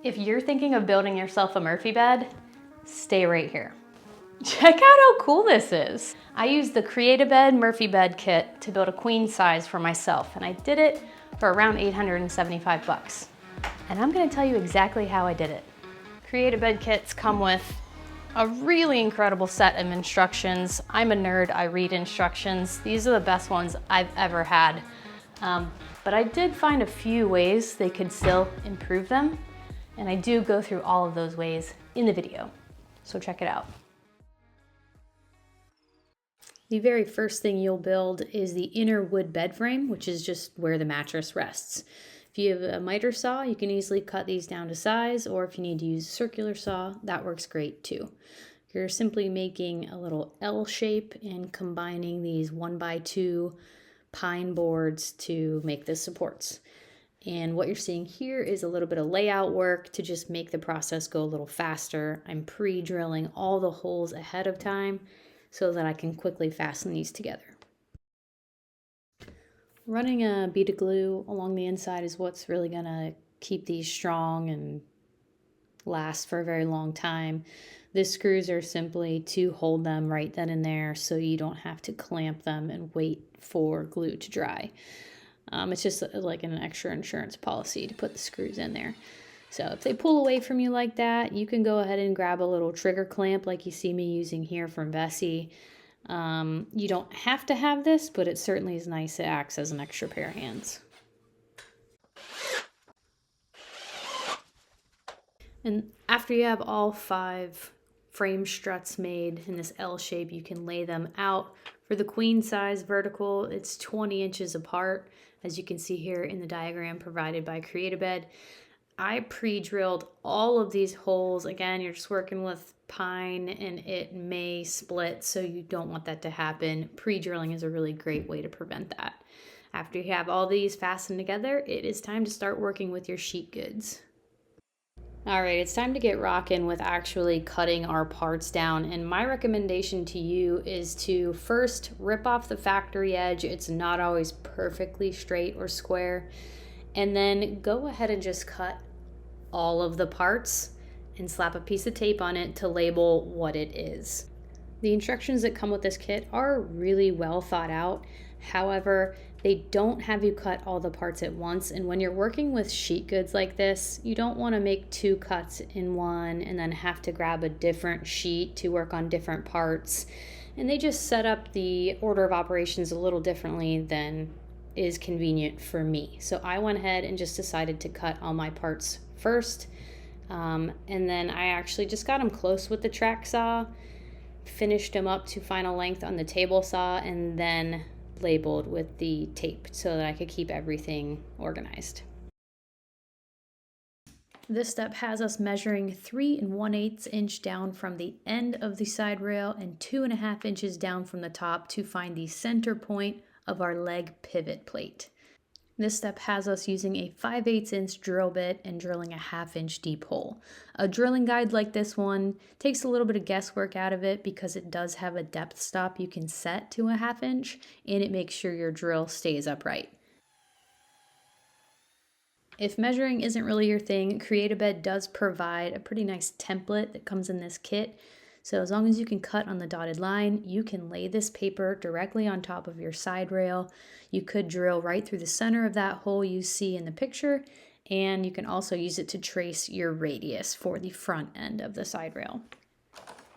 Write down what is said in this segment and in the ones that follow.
If you're thinking of building yourself a Murphy bed, stay right here. Check out how cool this is. I used the Create-A-Bed Murphy bed kit to build a queen size for myself, and I did it for around 875 bucks. And I'm gonna tell you exactly how I did it. Create-A-Bed kits come with a really incredible set of instructions. I'm a nerd, I read instructions. These are the best ones I've ever had. But I did find a few ways they could still improve them, and I do go through all of those ways in the video. So check it out. The very first thing you'll build is the inner wood bed frame, which is just where the mattress rests. If you have a miter saw, you can easily cut these down to size, or if you need to use a circular saw, that works great too. You're simply making a little L shape and combining these 1x2 pine boards to make the supports. And what you're seeing here is a little bit of layout work to just make the process go a little faster. I'm pre-drilling all the holes ahead of time so that I can quickly fasten these together. Running a bead of glue along the inside is what's really gonna keep these strong and last for a very long time. The screws are simply to hold them right then and there so you don't have to clamp them and wait for glue to dry. It's just like an extra insurance policy to put the screws in there. So if they pull away from you like that, you can go ahead and grab a little trigger clamp like you see me using here from Vessi. You don't have to have this, but it certainly is nice. It acts as an extra pair of hands. And after you have all 5 frame struts made in this L shape, you can lay them out. For the queen size vertical, it's 20 inches apart, as you can see here in the diagram provided by Create-A-Bed. I pre-drilled all of these holes. Again, you're just working with pine and it may split, so you don't want that to happen. Pre-drilling is a really great way to prevent that. After you have all these fastened together, it is time to start working with your sheet goods. All right, it's time to get rocking with actually cutting our parts down. And my recommendation to you is to first rip off the factory edge. It's not always perfectly straight or square. And then go ahead and just cut all of the parts and slap a piece of tape on it to label what it is. The instructions that come with this kit are really well thought out. However, they don't have you cut all the parts at once. And when you're working with sheet goods like this, you don't want to make 2 cuts in one and then have to grab a different sheet to work on different parts. And they just set up the order of operations a little differently than is convenient for me. So I went ahead and just decided to cut all my parts first. And then I actually just got them close with the track saw, finished them up to final length on the table saw, and then labeled with the tape so that I could keep everything organized. This step has us measuring 3 1/8 inch down from the end of the side rail and 2.5 inches down from the top to find the center point of our leg pivot plate. This step has us using a 5/8 inch drill bit and drilling a 1/2 inch deep hole. A drilling guide like this one takes a little bit of guesswork out of it because it does have a depth stop you can set to a 1/2 inch, and it makes sure your drill stays upright. If measuring isn't really your thing, Create-A-Bed does provide a pretty nice template that comes in this kit. So as long as you can cut on the dotted line, you can lay this paper directly on top of your side rail. You could drill right through the center of that hole you see in the picture, and you can also use it to trace your radius for the front end of the side rail.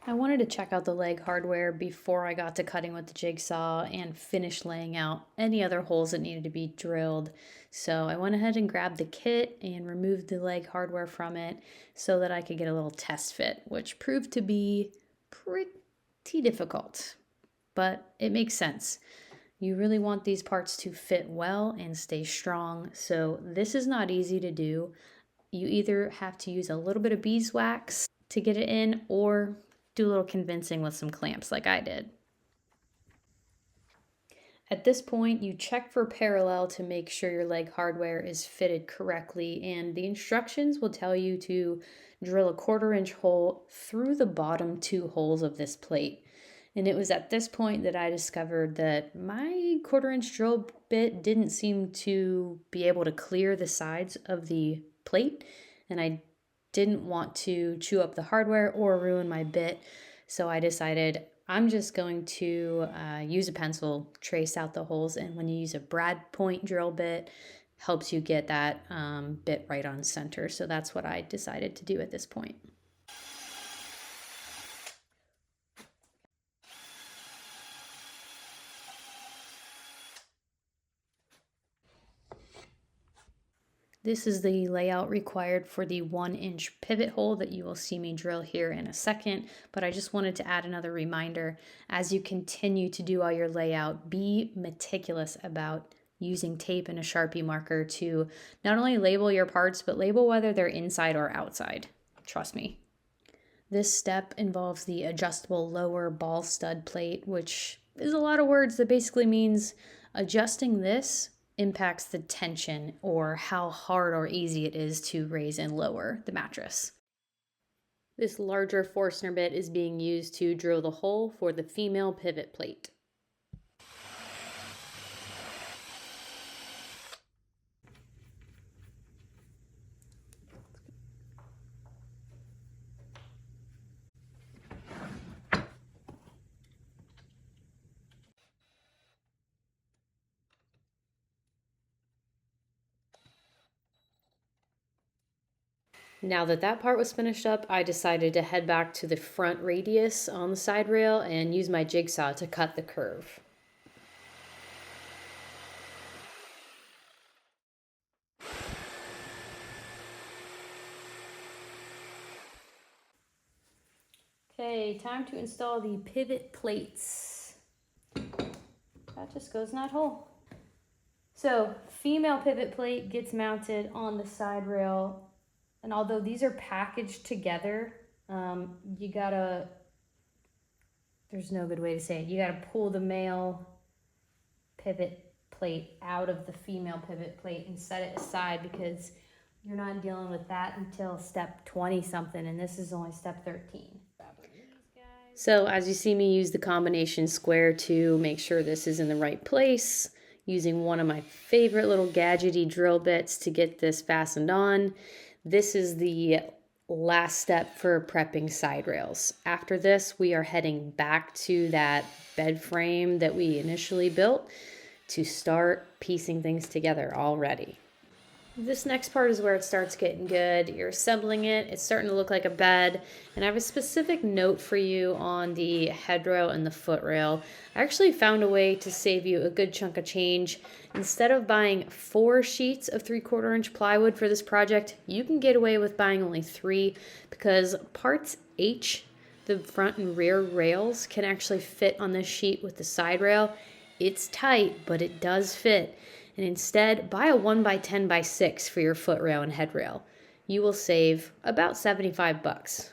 I wanted to check out the leg hardware before I got to cutting with the jigsaw and finish laying out any other holes that needed to be drilled. So I went ahead and grabbed the kit and removed the leg hardware from it so that I could get a little test fit, which proved to be pretty difficult, but it makes sense. You really want these parts to fit well and stay strong, so this is not easy to do. You either have to use a little bit of beeswax to get it in or do a little convincing with some clamps like I did. At this point, you check for parallel to make sure your leg hardware is fitted correctly, and the instructions will tell you to drill a 1/4 inch hole through the bottom 2 holes of this plate. And it was at this point that I discovered that my 1/4 inch drill bit didn't seem to be able to clear the sides of the plate, and I didn't want to chew up the hardware or ruin my bit, so I decided I'm just going to use a pencil, trace out the holes, and when you use a brad point drill bit, helps you get that bit right on center. So that's what I decided to do at this point. This is the layout required for the 1-inch pivot hole that you will see me drill here in a second, but I just wanted to add another reminder. As you continue to do all your layout, be meticulous about using tape and a Sharpie marker to not only label your parts, but label whether they're inside or outside. Trust me. This step involves the adjustable lower ball stud plate, which is a lot of words that basically means adjusting this impacts the tension or how hard or easy it is to raise and lower the mattress. This larger Forstner bit is being used to drill the hole for the female pivot plate. Now that that part was finished up, I decided to head back to the front radius on the side rail and use my jigsaw to cut the curve. Okay, time to install the pivot plates. That just goes in that hole. So, female pivot plate gets mounted on the side rail. And although these are packaged together, you gotta, there's no good way to say it. You gotta pull the male pivot plate out of the female pivot plate and set it aside because you're not dealing with that until step 20 something, and this is only step 13. So as you see me use the combination square to make sure this is in the right place, using one of my favorite little gadgety drill bits to get this fastened on. This is the last step for prepping side rails. After this, we are heading back to that bed frame that we initially built to start piecing things together already. This next part is where it starts getting good. You're assembling it, it's starting to look like a bed, and I have a specific note for you on the headrail and the footrail. I actually found a way to save you a good chunk of change. Instead of buying 4 sheets of 3/4 inch plywood for this project, you can get away with buying only 3 because parts H, the front and rear rails, can actually fit on this sheet with the side rail. It's tight, but it does fit. And instead, buy a 1x10x6 for your footrail and headrail. You will save about $75.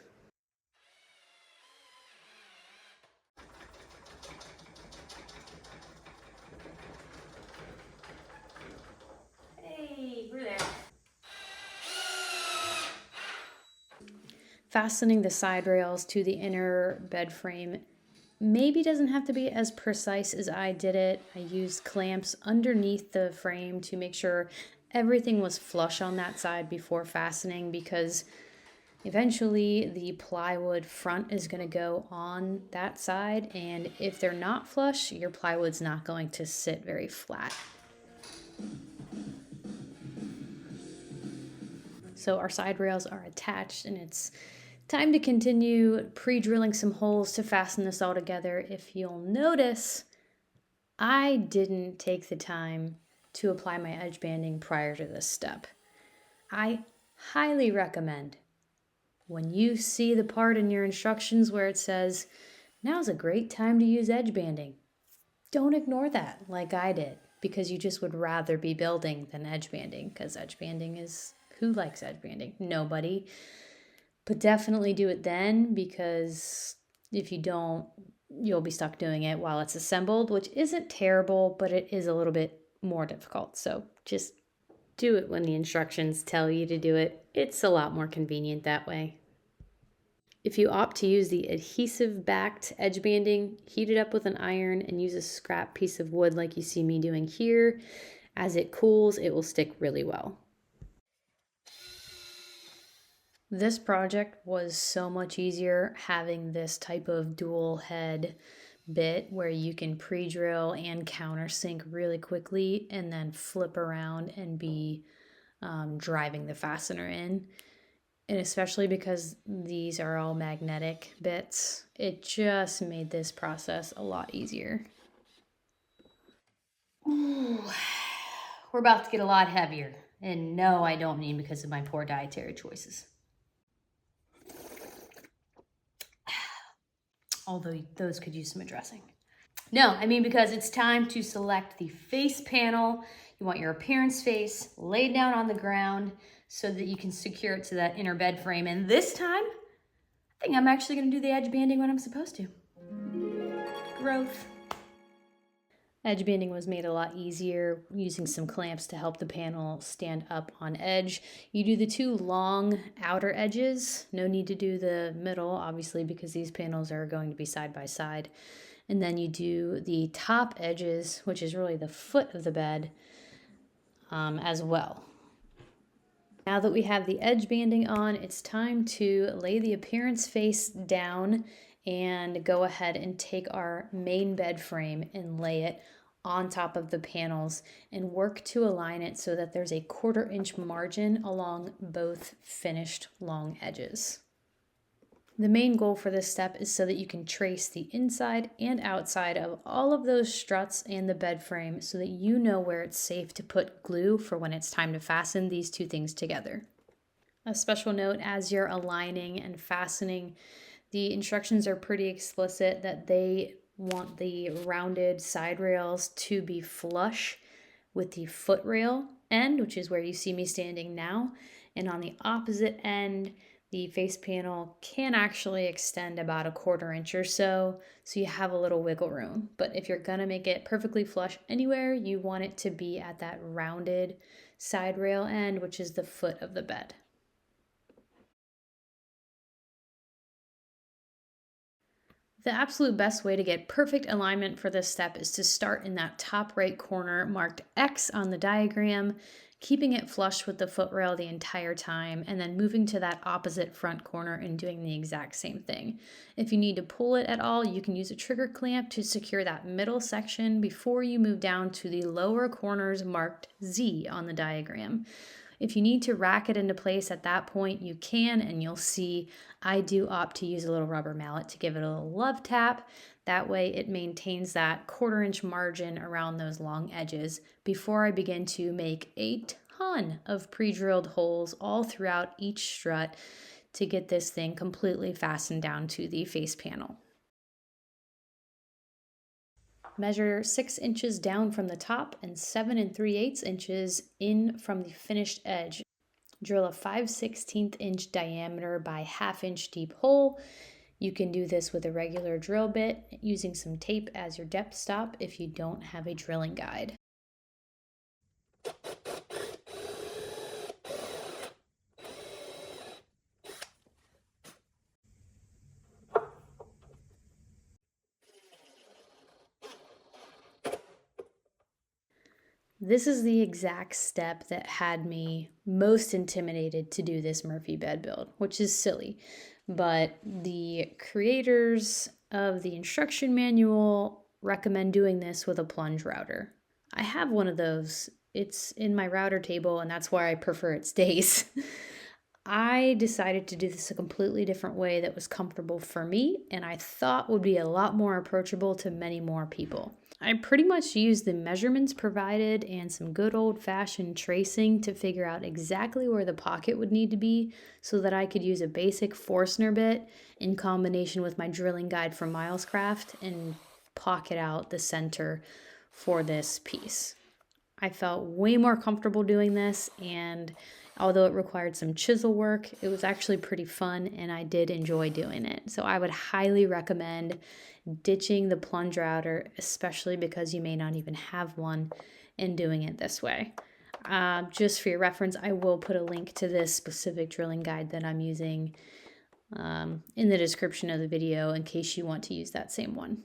Hey, we're there. Fastening the side rails to the inner bed frame maybe doesn't have to be as precise as I did it. I used clamps underneath the frame to make sure everything was flush on that side before fastening because eventually the plywood front is going to go on that side, and if they're not flush, your plywood's not going to sit very flat. So our side rails are attached and it's time to continue pre-drilling some holes to fasten this all together. If you'll notice, I didn't take the time to apply my edge banding prior to this step. I highly recommend when you see the part in your instructions where it says, now's a great time to use edge banding, don't ignore that like I did because you just would rather be building than edge banding because edge banding is, who likes edge banding? Nobody. But definitely do it then because if you don't, you'll be stuck doing it while it's assembled, which isn't terrible, but it is a little bit more difficult. So just do it when the instructions tell you to do it. It's a lot more convenient that way. If you opt to use the adhesive-backed edge banding, heat it up with an iron and use a scrap piece of wood like you see me doing here. As it cools, it will stick really well. This project was so much easier having this type of dual head bit where you can pre-drill and countersink really quickly and then flip around and be driving the fastener in. And especially because these are all magnetic bits, it just made this process a lot easier. Ooh, we're about to get a lot heavier. And no, I don't mean because of my poor dietary choices. Although those could use some addressing. No, I mean because it's time to select the face panel. You want your appearance face laid down on the ground so that you can secure it to that inner bed frame. And this time, I think I'm actually gonna do the edge banding when I'm supposed to. Growth. Edge banding was made a lot easier using some clamps to help the panel stand up on edge. You do the two long outer edges. No need to do the middle, obviously, because these panels are going to be side by side. And then you do the top edges, which is really the foot of the bed, as well. Now that we have the edge banding on, it's time to lay the appearance face down and go ahead and take our main bed frame and lay it on top of the panels and work to align it so that there's a 1/4 inch margin along both finished long edges. The main goal for this step is so that you can trace the inside and outside of all of those struts and the bed frame so that you know where it's safe to put glue for when it's time to fasten these two things together. A special note, as you're aligning and fastening, the instructions are pretty explicit that they want the rounded side rails to be flush with the foot rail end, which is where you see me standing now. And on the opposite end, the face panel can actually extend about a 1/4 inch or so you have a little wiggle room. But if you're gonna make it perfectly flush anywhere, you want it to be at that rounded side rail end, which is the foot of the bed. The absolute best way to get perfect alignment for this step is to start in that top right corner marked X on the diagram, keeping it flush with the foot rail the entire time, and then moving to that opposite front corner and doing the exact same thing. If you need to pull it at all, you can use a trigger clamp to secure that middle section before you move down to the lower corners marked Z on the diagram. If you need to rack it into place at that point, you can, and you'll see I do opt to use a little rubber mallet to give it a little love tap. That way it maintains that 1/4 inch margin around those long edges before I begin to make a ton of pre-drilled holes all throughout each strut to get this thing completely fastened down to the face panel. Measure 6 inches down from the top and 7 3/8 inches in from the finished edge. Drill a 5/16 inch diameter by 1/2 inch deep hole. You can do this with a regular drill bit using some tape as your depth stop if you don't have a drilling guide. This is the exact step that had me most intimidated to do this Murphy bed build, which is silly. But the creators of the instruction manual recommend doing this with a plunge router. I have one of those. It's in my router table, and that's why I prefer it stays. I decided to do this a completely different way that was comfortable for me and I thought would be a lot more approachable to many more people. I pretty much used the measurements provided and some good old-fashioned tracing to figure out exactly where the pocket would need to be so that I could use a basic Forstner bit in combination with my drilling guide from Milescraft and pocket out the center for this piece. I felt way more comfortable doing this, and although it required some chisel work, it was actually pretty fun and I did enjoy doing it. So I would highly recommend ditching the plunge router, especially because you may not even have one, and doing it this way. Just for your reference, I will put a link to this specific drilling guide that I'm using in the description of the video in case you want to use that same one.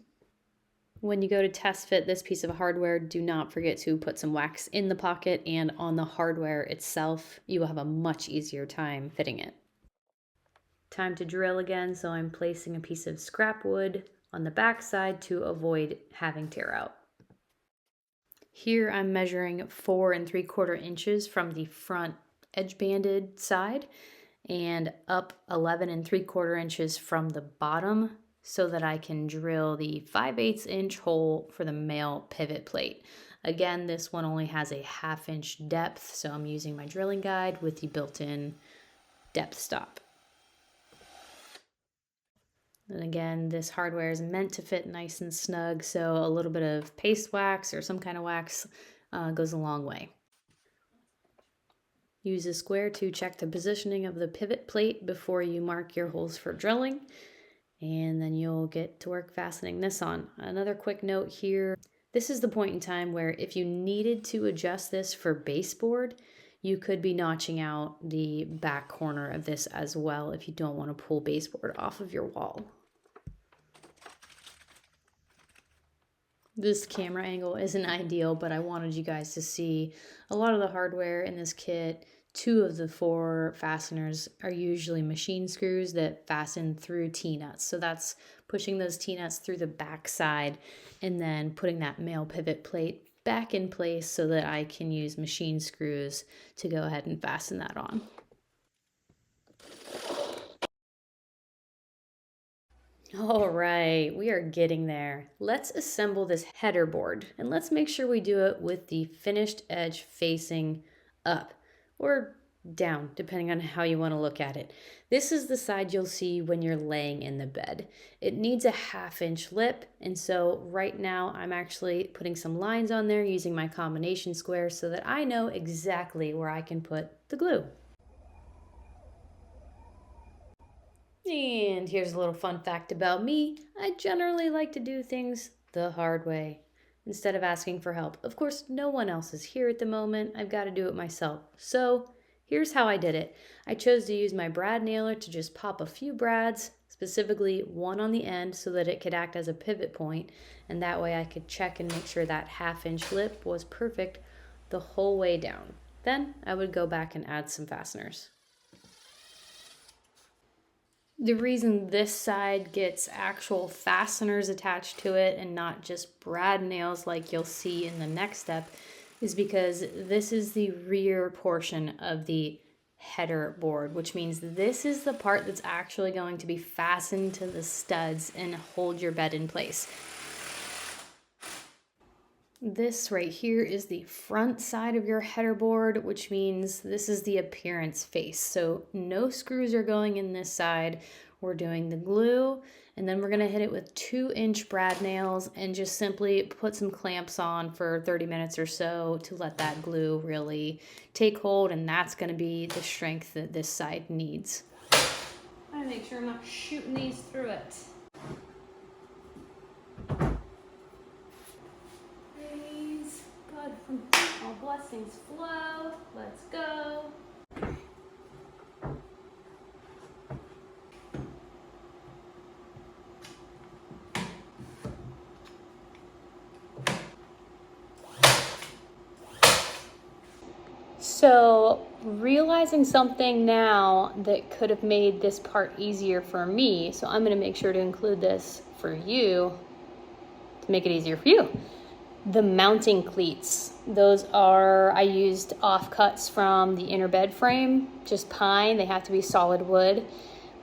When you go to test fit this piece of hardware, do not forget to put some wax in the pocket and on the hardware itself. You will have a much easier time fitting it. Time to drill again, so I'm placing a piece of scrap wood on the back side to avoid having tear out. Here I'm measuring 4 3/4 inches from the front edge banded side and up 11 3/4 inches from the bottom so that I can drill the 5/8 inch hole for the male pivot plate. Again, this one only has a 1/2 inch depth, so I'm using my drilling guide with the built-in depth stop. And again, this hardware is meant to fit nice and snug, so a little bit of paste wax or some kind of wax goes a long way. Use a square to check the positioning of the pivot plate before you mark your holes for drilling, and then you'll get to work fastening this on. Another quick note here, this is the point in time where if you needed to adjust this for baseboard, you could be notching out the back corner of this as well if you don't want to pull baseboard off of your wall. This camera angle isn't ideal, but I wanted you guys to see a lot of the hardware in this kit. 2 of the 4 fasteners are usually machine screws that fasten through T-nuts. So that's pushing those T-nuts through the back side and then putting that male pivot plate back in place so that I can use machine screws to go ahead and fasten that on. All right, we are getting there. Let's assemble this header board and let's make sure we do it with the finished edge facing up or down, depending on how you want to look at it. This is the side you'll see when you're laying in the bed. It needs a 1/2 inch lip, and so right now I'm actually putting some lines on there using my combination square so that I know exactly where I can put the glue. And here's a little fun fact about me. I generally like to do things the hard way instead of asking for help. Of course, no one else is here at the moment. I've got to do it myself. So here's how I did it. I chose to use my brad nailer to just pop a few brads, specifically one on the end so that it could act as a pivot point. And that way I could check and make sure that 1/2 inch lip was perfect the whole way down. Then I would go back and add some fasteners. The reason this side gets actual fasteners attached to it and not just brad nails like you'll see in the next step is because this is the rear portion of the header board, which means this is the part that's actually going to be fastened to the studs and hold your bed in place. This right here is the front side of your header board, which means this is the appearance face. So no screws are going in this side. We're doing the glue, and then we're gonna hit it with 2-inch brad nails and just simply put some clamps on for 30 minutes or so to let that glue really take hold, and that's gonna be the strength that this side needs. I gotta make sure I'm not shooting these through it. From all blessings flow. Let's go. So realizing something now that could have made this part easier for me, so I'm going to make sure to include this for you to make it easier for you. The mounting cleats, those are, I used offcuts from the inner bed frame, just pine. They have to be solid wood,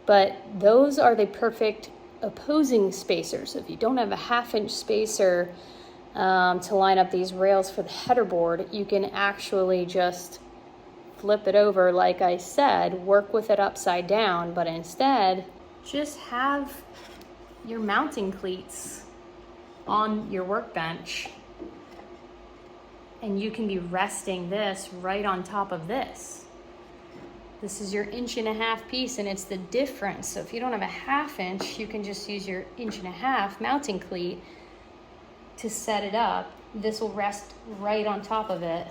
but those are the perfect opposing spacers. So if you don't have a 1/2 inch spacer to line up these rails for the header board, you can actually just flip it over, like I said, work with it upside down, but instead just have your mounting cleats on your workbench. And you can be resting this right on top of this. This is your 1.5 inch piece, and it's the difference. So if you don't have a 1/2 inch, you can just use your 1.5 inch mounting cleat to set it up. This will rest right on top of it.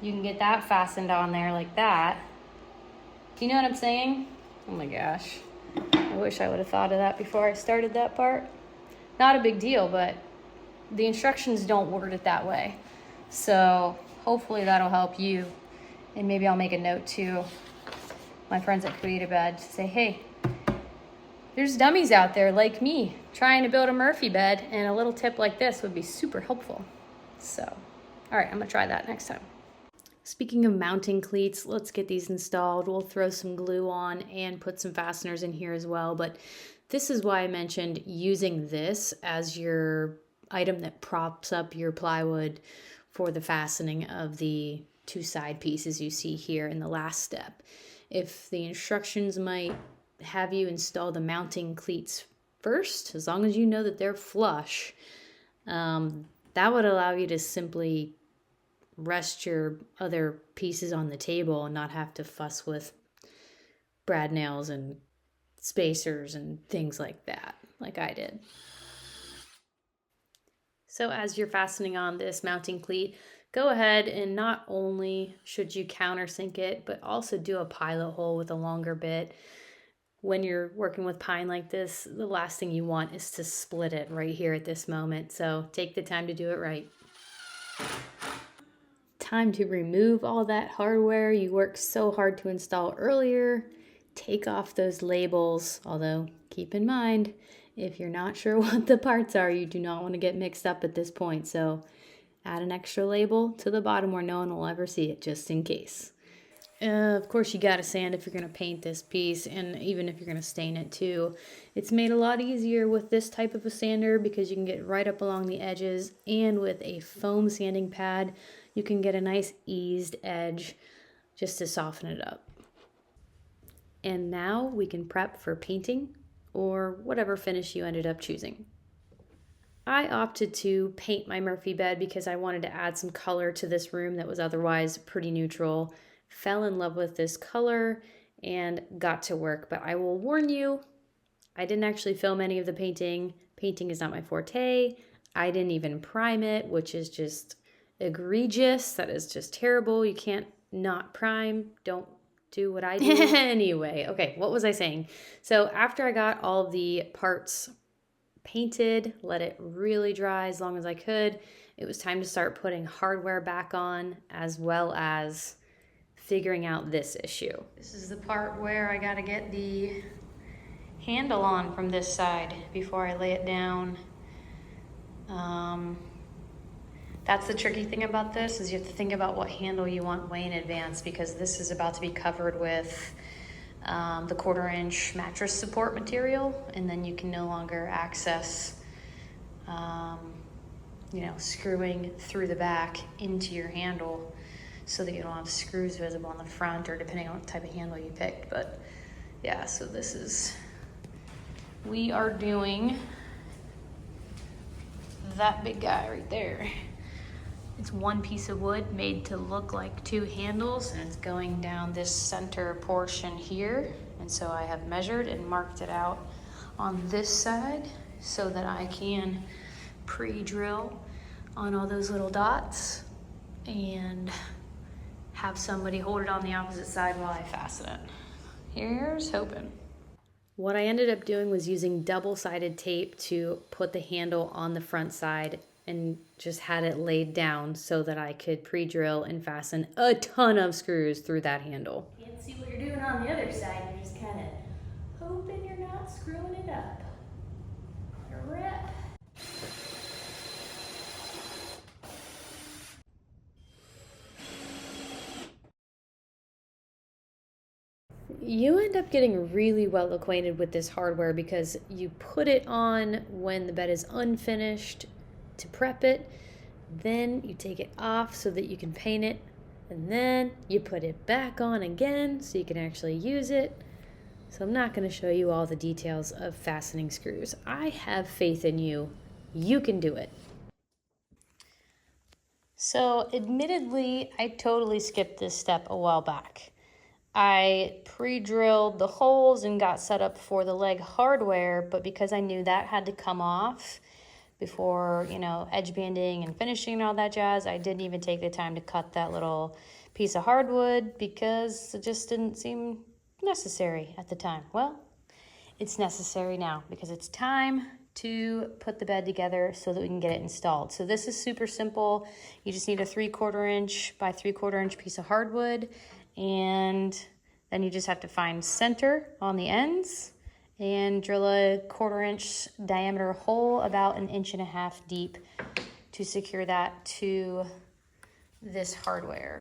You can get that fastened on there like that. Do you know what I'm saying? Oh my gosh. I wish I would have thought of that before I started that part. Not a big deal, but the instructions don't word it that way. So hopefully that'll help you. And maybe I'll make a note to my friends at Create-A-Bed to say, hey, there's dummies out there like me trying to build a Murphy bed, and a little tip like this would be super helpful. So, all right, I'm gonna try that next time. Speaking of mounting cleats, let's get these installed. We'll throw some glue on and put some fasteners in here as well. But this is why I mentioned using this as your item that props up your plywood for the fastening of the two side pieces you see here in the last step. If the instructions might have you install the mounting cleats first, as long as you know that they're flush, that would allow you to simply rest your other pieces on the table and not have to fuss with brad nails and spacers and things like that, like I did. So as you're fastening on this mounting cleat, go ahead and not only should you countersink it, but also do a pilot hole with a longer bit. When you're working with pine like this, the last thing you want is to split it right here at this moment. So take the time to do it right. Time to remove all that hardware you worked so hard to install earlier. Take off those labels, although keep in mind, if you're not sure what the parts are, you do not want to get mixed up at this point. So add an extra label to the bottom where no one will ever see it, just in case. Of course, you got to sand if you're going to paint this piece, and even if you're going to stain it too. It's made a lot easier with this type of a sander because you can get right up along the edges, and with a foam sanding pad, you can get a nice eased edge just to soften it up. And now we can prep for painting or whatever finish you ended up choosing. I opted to paint my Murphy bed because I wanted to add some color to this room that was otherwise pretty neutral. Fell in love with this color and got to work, but I will warn you, I didn't actually film any of the painting. Painting is not my forte. I didn't even prime it, which is just egregious. That is just terrible. You can't not prime. Don't do what I do. Anyway, okay, what was I saying? So after I got all the parts painted, let it really dry as long as I could, it was time to start putting hardware back on, as well as figuring out this issue. This is the part where I gotta get the handle on from this side before I lay it down. That's the tricky thing about this, is you have to think about what handle you want way in advance, because this is about to be covered with the 1/4" mattress support material, and then you can no longer access screwing through the back into your handle, so that you don't have screws visible on the front, or depending on what type of handle you picked. But yeah, so we are doing that big guy right there. It's one piece of wood made to look like two handles, and it's going down this center portion here. And so I have measured and marked it out on this side so that I can pre-drill on all those little dots and have somebody hold it on the opposite side while I fasten it. Here's hoping. What I ended up doing was using double-sided tape to put the handle on the front side, and just had it laid down so that I could pre-drill and fasten a ton of screws through that handle. Can't see what you're doing on the other side. You're just kind of hoping you're not screwing it up. Let her rip. You end up getting really well acquainted with this hardware because you put it on when the bed is unfinished to prep it, then you take it off so that you can paint it, and then you put it back on again so you can actually use it. So I'm not going to show you all the details of fastening screws. I have faith in you. You can do it. So admittedly, I totally skipped this step a while back. I pre-drilled the holes and got set up for the leg hardware, but because I knew that had to come off before, edge banding and finishing and all that jazz, I didn't even take the time to cut that little piece of hardwood because it just didn't seem necessary at the time. Well, it's necessary now because it's time to put the bed together so that we can get it installed. So this is super simple. You just need a 3/4" by 3/4" piece of hardwood, and Then you just have to find center on the ends and drill a 1/4 inch diameter hole about 1.5 inches deep to secure that to this hardware.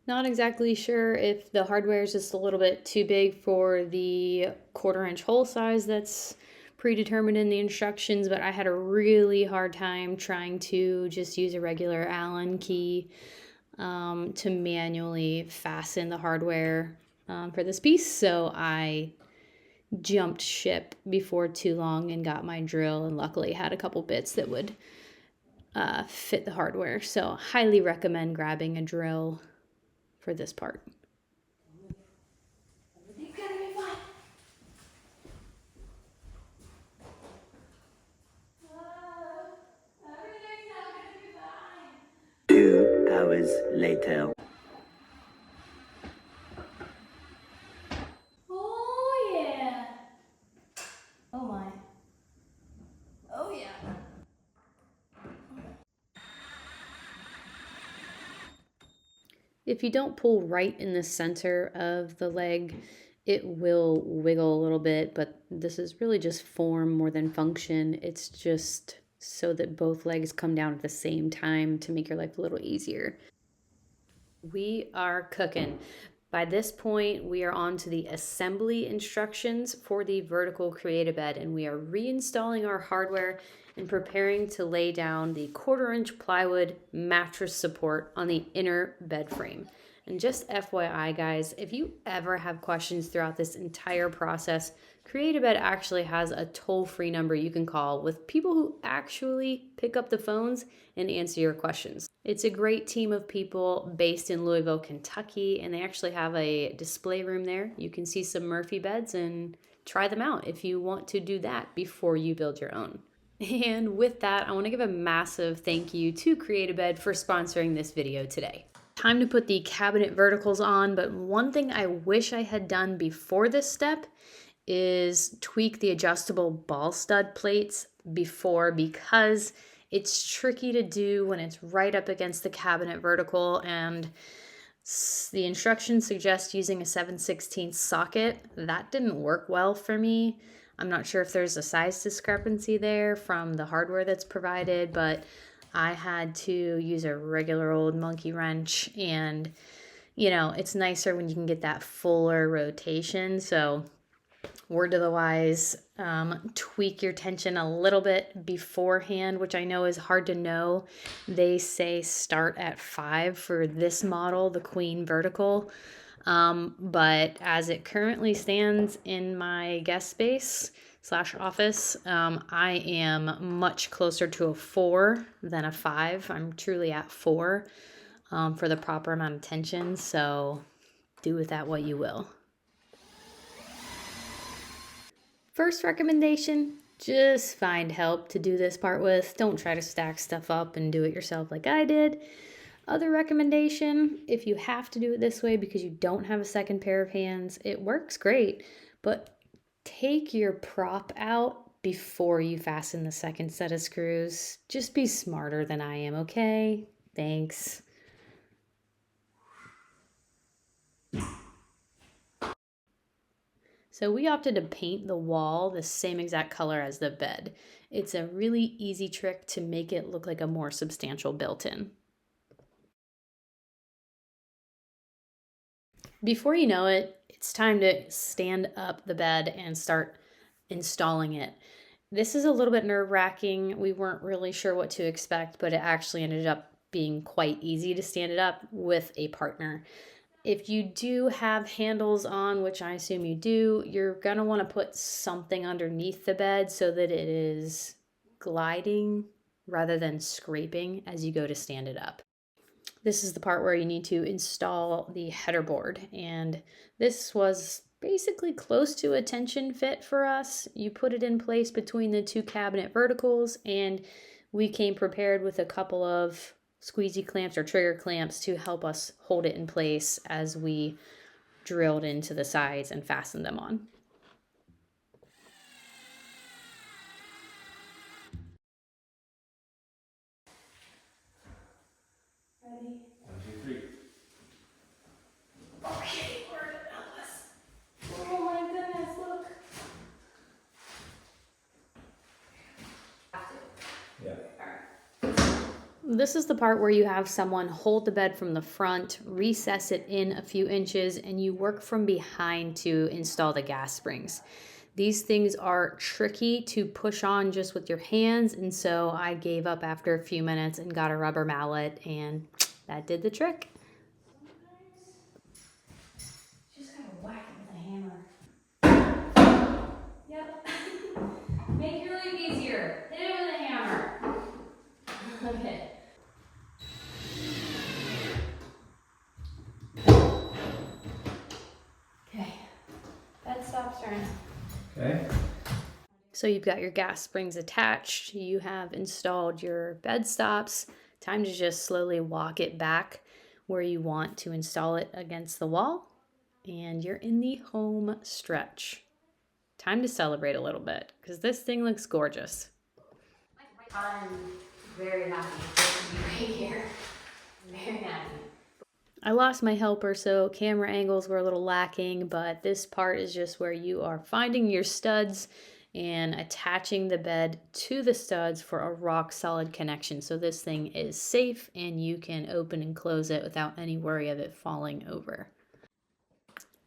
Not exactly sure if the hardware is just a little bit too big for the 1/4 inch hole size that's predetermined in the instructions, but I had a really hard time trying to just use a regular Allen key to manually fasten the hardware for this piece. So I jumped ship before too long and got my drill, and luckily had a couple bits that would fit the hardware. So highly recommend grabbing a drill for this part. Everything's gonna be fine. 2 hours later. Oh yeah. Oh my. Oh yeah. If you don't pull right in the center of the leg, it will wiggle a little bit, but this is really just form more than function. It's just so that both legs come down at the same time to make your life a little easier. We are cooking. By this point, we are on to the assembly instructions for the vertical Create-A-Bed, and we are reinstalling our hardware and preparing to lay down the 1/4 inch plywood mattress support on the inner bed frame. And just FYI, guys, if you ever have questions throughout this entire process, Create-A-Bed actually has a toll-free number you can call with people who actually pick up the phones and answer your questions. It's a great team of people based in Louisville, Kentucky, and they actually have a display room there. You can see some Murphy beds and try them out if you want to do that before you build your own. And with that, I want to give a massive thank you to Create-A-Bed for sponsoring this video today. Time to put the cabinet verticals on, but one thing I wish I had done before this step is tweak the adjustable ball stud plates before, because it's tricky to do when it's right up against the cabinet vertical, and the instructions suggest using a 7/16 socket. That didn't work well for me. I'm not sure if there's a size discrepancy there from the hardware that's provided, but I had to use a regular old monkey wrench, and it's nicer when you can get that fuller rotation. So word to the wise, tweak your tension a little bit beforehand, which I know is hard to know. They say start at 5 for this model, the Queen Vertical. But as it currently stands in my guest space / office, I am much closer to a 4 than a 5. I'm truly at 4 for the proper amount of tension. So do with that what you will. First recommendation, just find help to do this part with. Don't try to stack stuff up and do it yourself like I did. Other recommendation, if you have to do it this way because you don't have a second pair of hands, it works great, but take your prop out before you fasten the second set of screws. Just be smarter than I am, okay? Thanks. So we opted to paint the wall the same exact color as the bed. It's a really easy trick to make it look like a more substantial built-in. Before you know it, it's time to stand up the bed and start installing it. This is a little bit nerve-wracking. We weren't really sure what to expect, but it actually ended up being quite easy to stand it up with a partner. If you do have handles on, which I assume you do, you're going to want to put something underneath the bed so that it is gliding rather than scraping as you go to stand it up. This is the part where you need to install the header board, and this was basically close to a tension fit for us. You put it in place between the two cabinet verticals, and we came prepared with a couple of squeegee clamps or trigger clamps to help us hold it in place as we drilled into the sides and fastened them on. Ready? 1, 2, 3. Okay, Lord, help us. Oh my goodness, look. Yeah. This is the part where you have someone hold the bed from the front, recess it in a few inches, and you work from behind to install the gas springs. These things are tricky to push on just with your hands, and so I gave up after a few minutes and got a rubber mallet, and that did the trick. Just gotta whack it with a hammer. Yep. Make your life easier. Hit it with a hammer. Okay. Okay. Bed stops turning. Okay. So you've got your gas springs attached, you have installed your bed stops. Time to just slowly walk it back where you want to install it against the wall, and you're in the home stretch. Time to celebrate a little bit because this thing looks gorgeous. I'm very happy to be right here. Very happy. I lost my helper, so camera angles were a little lacking, but this part is just where you are finding your studs and attaching the bed to the studs for a rock solid connection. So this thing is safe and you can open and close it without any worry of it falling over.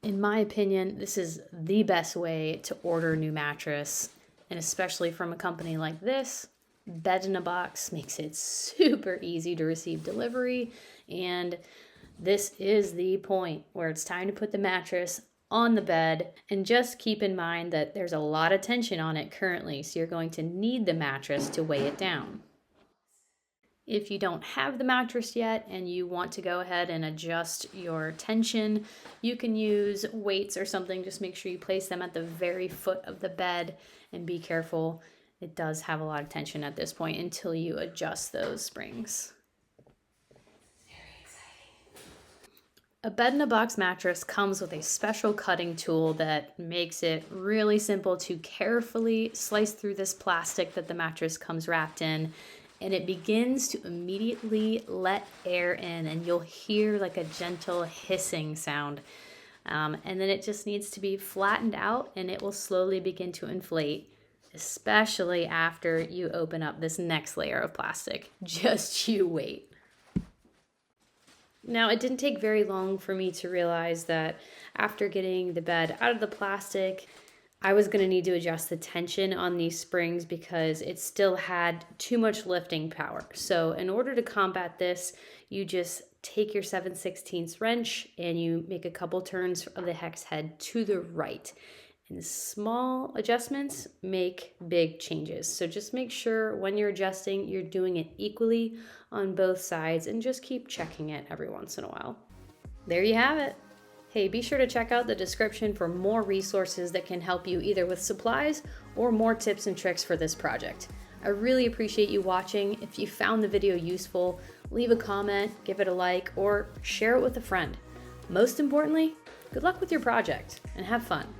In my opinion, this is the best way to order a new mattress, and especially from a company like this. Bed in a Box makes it super easy to receive delivery, and this is the point where it's time to put the mattress on the bed, and just keep in mind that there's a lot of tension on it currently, so you're going to need the mattress to weigh it down. If you don't have the mattress yet and you want to go ahead and adjust your tension, you can use weights or something. Just make sure you place them at the very foot of the bed and be careful. It does have a lot of tension at this point until you adjust those springs. A Bed in a Box mattress comes with a special cutting tool that makes it really simple to carefully slice through this plastic that the mattress comes wrapped in, and it begins to immediately let air in, and you'll hear like a gentle hissing sound. And then it just needs to be flattened out, and it will slowly begin to inflate, especially after you open up this next layer of plastic. Just you wait. Now, it didn't take very long for me to realize that after getting the bed out of the plastic, I was going to need to adjust the tension on these springs because it still had too much lifting power. So in order to combat this, you just take your 7/16 wrench and you make a couple turns of the hex head to the right. And small adjustments make big changes. So just make sure when you're adjusting, you're doing it equally on both sides, and just keep checking it every once in a while. There you have it. Hey, be sure to check out the description for more resources that can help you either with supplies or more tips and tricks for this project. I really appreciate you watching. If you found the video useful, leave a comment, give it a like, or share it with a friend. Most importantly, good luck with your project and have fun.